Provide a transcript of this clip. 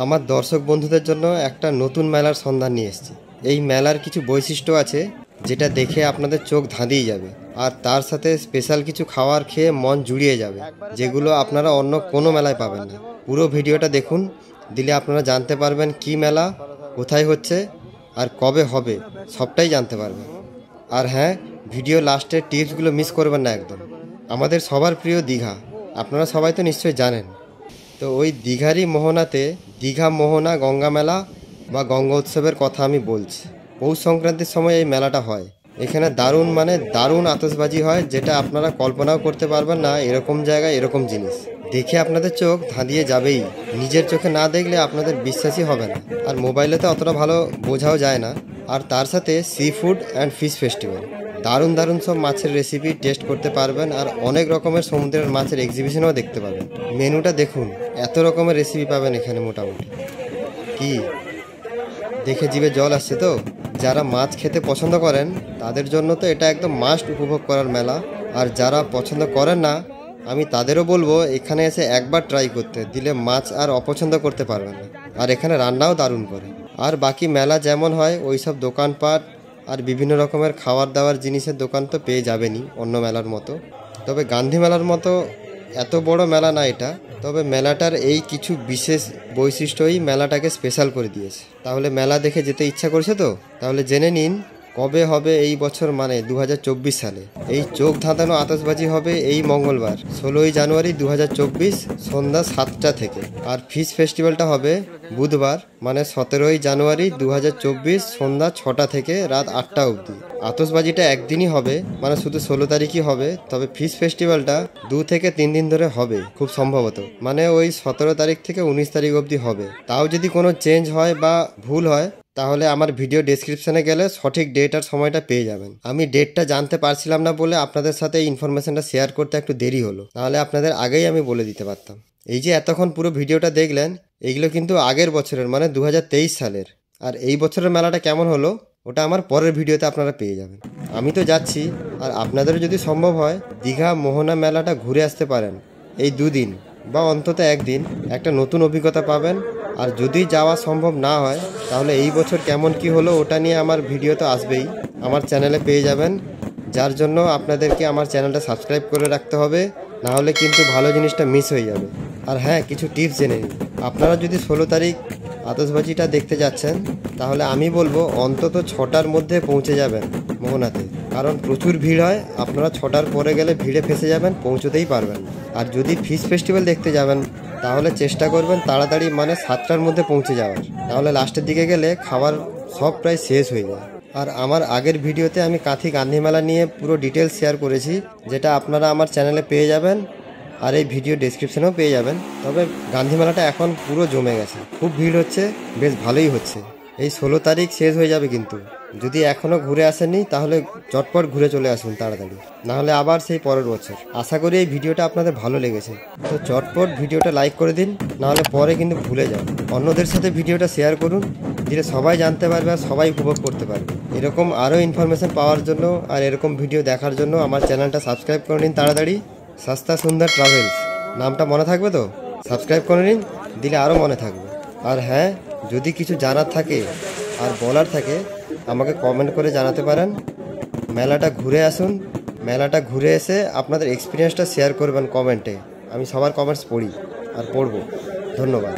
আমার দর্শক বন্ধুদের জন্য একটা নতুন মেলার সন্ধান নিয়ে এসেছি। এই মেলার কিছু বৈশিষ্ট্য আছে যেটা দেখে আপনাদের চোখ ধাঁধিয়ে যাবে, আর তার সাথে স্পেশাল কিছু খাবার খেয়ে মন জুড়িয়ে যাবে, যেগুলো আপনারা অন্য কোনো মেলায় পাবেন না। পুরো ভিডিওটা দেখুন, দিলে আপনারা জানতে পারবেন কি মেলা, কোথায় হচ্ছে আর কবে হবে, সবটাই জানতে পারবেন। আর হ্যাঁ, ভিডিও লাস্টের টিপসগুলো মিস করবেন না একদম। আমাদের সবার প্রিয় দীঘা, আপনারা সবাই তো নিশ্চয়ই জানেন। তো ওই দীঘারই মোহনাতে দীঘা মোহনা গঙ্গা মেলা বা গঙ্গা উৎসবের কথা আমি বলছি। পৌষ সংক্রান্তির সময় এই মেলাটা হয়। এখানে দারুণ আতশবাজি হয়, যেটা আপনারা কল্পনাও করতে পারবেন না এরকম জায়গায় এরকম জিনিস। দেখে আপনাদের চোখ ধাঁধিয়ে যাবেই, নিজের চোখে না দেখলে আপনাদের বিশ্বাসই হবে না। আর মোবাইলে তো অতটা ভালো বোঝাও যায় না। আর তার সাথে sea food and fish festival, দারুণ সব মাছের রেসিপি টেস্ট করতে পারবেন, আর অনেক রকমের সমুদ্রের মাছের এক্সিবিশনও দেখতে পাবেন। মেনুটা দেখুন, এত রকমের রেসিপি পাবেন এখানে। মোটামুটি কি দেখে জিভে জল আসছে তো? যারা মাছ খেতে পছন্দ করেন তাদের জন্য তো এটা একদম মাস্ট উপভোগ করার মেলা। আর যারা পছন্দ করেন না, আমি তাদেরও বলবো এখানে এসে একবার ট্রাই করতে, দিলে মাছ আর অপছন্দ করতে পারবেন না। আর এখানে রান্নাও দারুণ করে। আর বাকি মেলা যেমন হয় ওই সব দোকানপাট আর বিভিন্ন রকমের খাবার দাবার জিনিসের দোকান তো পেয়ে যাবেনই অন্য মেলার মতো। তবে গান্ধী মেলার মতো এত বড় মেলা না এটা। তবে মেলাটার এই কিছু বিশেষ বৈশিষ্ট্যই মেলাটাকে স্পেশাল করে দিয়েছে। তাহলে মেলা দেখে যেতে ইচ্ছা করছে তো? তাহলে জেনে নিন কবে হবে এই বছর, মানে 2024 সালে। এই চোখ ধাঁধানো আতশবাজি হবে এই মঙ্গলবার 16ই জানুয়ারি 2024 সন্ধ্যা 7টা থেকে। আর ফিশ ফেস্টিভ্যালটা হবে বুধবার মানে 17ই জানুয়ারি 2024 সন্ধ্যা 6টা থেকে রাত 8টা অবধি। আতশবাজিটা একদিনই হবে, মানে শুধু 16 তারিখই হবে। তবে ফিশ ফেস্টিভ্যালটা 2 থেকে 3 দিন ধরে হবে খুব সম্ভবত, মানে ওই 17 তারিখ থেকে 19 তারিখ অবধি হবে। তাও যদি কোনো চেঞ্জ হয় বা ভুল হয়, তাহলে আমার ভিডিও ডেসক্রিপশনে গেলে সঠিক ডেট আর সময়টা পেয়ে যাবেন। আমি ডেটটা জানতে পারছিলাম না বলে আপনাদের সাথে এই ইনফরমেশনটা শেয়ার করতে একটু দেরি হলো, নাহলে আপনাদের আগেই আমি বলে দিতে পারতাম। এই যে এতক্ষণ পুরো ভিডিওটা দেখলেন, এইগুলো কিন্তু আগের বছরের মানে 2023 সালের। আর এই বছরের মেলাটা কেমন হলো ওটা আমার পরের ভিডিওতে আপনারা পেয়ে যাবেন। আমি তো যাচ্ছি, আর আপনাদেরও যদি সম্ভব হয় দীঘা মোহনা মেলাটা ঘুরে আসতে পারেন এই 2 দিন বা অন্তত একদিন, একটা নতুন অভিজ্ঞতা পাবেন। আর যদি যাওয়া সম্ভব না হয়, তাহলে এই বছর কেমন কি হলো ওটা নিয়ে আমার ভিডিও তো আসবেই, আমার চ্যানেলে পেয়ে যাবেন। যার জন্য আপনাদেরকে আমার চ্যানেলটা সাবস্ক্রাইব করে রাখতে হবে, না হলে কিন্তু ভালো জিনিসটা মিস হয়ে যাবে। আর হ্যাঁ, কিছু টিপস জেনে নিন। আপনারা যদি 16 তারিখ আতশবাজিটা দেখতে যাচ্ছেন, তাহলে আমি বলবো অন্তত 6টার মধ্যে পৌঁছে যাবেন মোহনাতে, কারণ প্রচুর ভিড় হয়। আপনারা 6টার পরে গেলে ভিড়ে ফেসে যাবেন, পৌঁছতেই পারবেন না। আর যদি ফিশ ফেস্টিভ্যাল দেখতে যাবেন, তাহলে চেষ্টা করবেন তাড়াতাড়ি মানে 7টার মধ্যে পৌঁছে যাওয়ার, তাহলে লাস্টের দিকে গেলে খাবার সব প্রায় শেষ হয়ে যায়। আর আমার আগের ভিডিওতে আমি কাঁথি গান্ধী মেলা নিয়ে পুরো ডিটেলস শেয়ার করেছি, যেটা আপনারা আমার চ্যানেলে পেয়ে যাবেন, আর এই ভিডিও ডেসক্রিপশনেও পেয়ে যাবেন। তবে গান্ধী মেলাটা এখন পুরো জমে গেছে, খুব ভিড় হচ্ছে, বেশ ভালোই হচ্ছে। এই 16 তারিখ শেষ হয়ে যাবে, কিন্তু যদি এখনও ঘুরে আসেননি তাহলে চটপট ঘুরে চলে আসুন তাড়াতাড়ি, নাহলে আবার সেই পরের বছর। আশা করি এই ভিডিওটা আপনাদের ভালো লেগেছে, তো চটপট ভিডিওটা লাইক করে দিন, নাহলে পরে কিন্তু ভুলে যান। অন্যদের সাথে ভিডিওটা শেয়ার করুন, দিলে সবাই জানতে পারবে আর সবাই উপভোগ করতে পারবে। এরকম আরও ইনফরমেশন পাওয়ার জন্য আর এরকম ভিডিও দেখার জন্য আমার চ্যানেলটা সাবস্ক্রাইব করে নিন তাড়াতাড়ি। সস্তা সুন্দর ট্রাভেলস নামটা মনে থাকবে তো? সাবস্ক্রাইব করে নিন, দিলে আরও মনে থাকবে। আর হ্যাঁ, যদি কিছু জানার থাকে আর বলার থাকে আমাকে কমেন্ট করে জানাতে পারেন। মেলাটা ঘুরে আসুন, মেলাটা ঘুরে এসে আপনাদের এক্সপিরিয়েন্সটা শেয়ার করবেন কমেন্টে। আমি সবার কমেন্টস পড়ি আর পড়ব। ধন্যবাদ।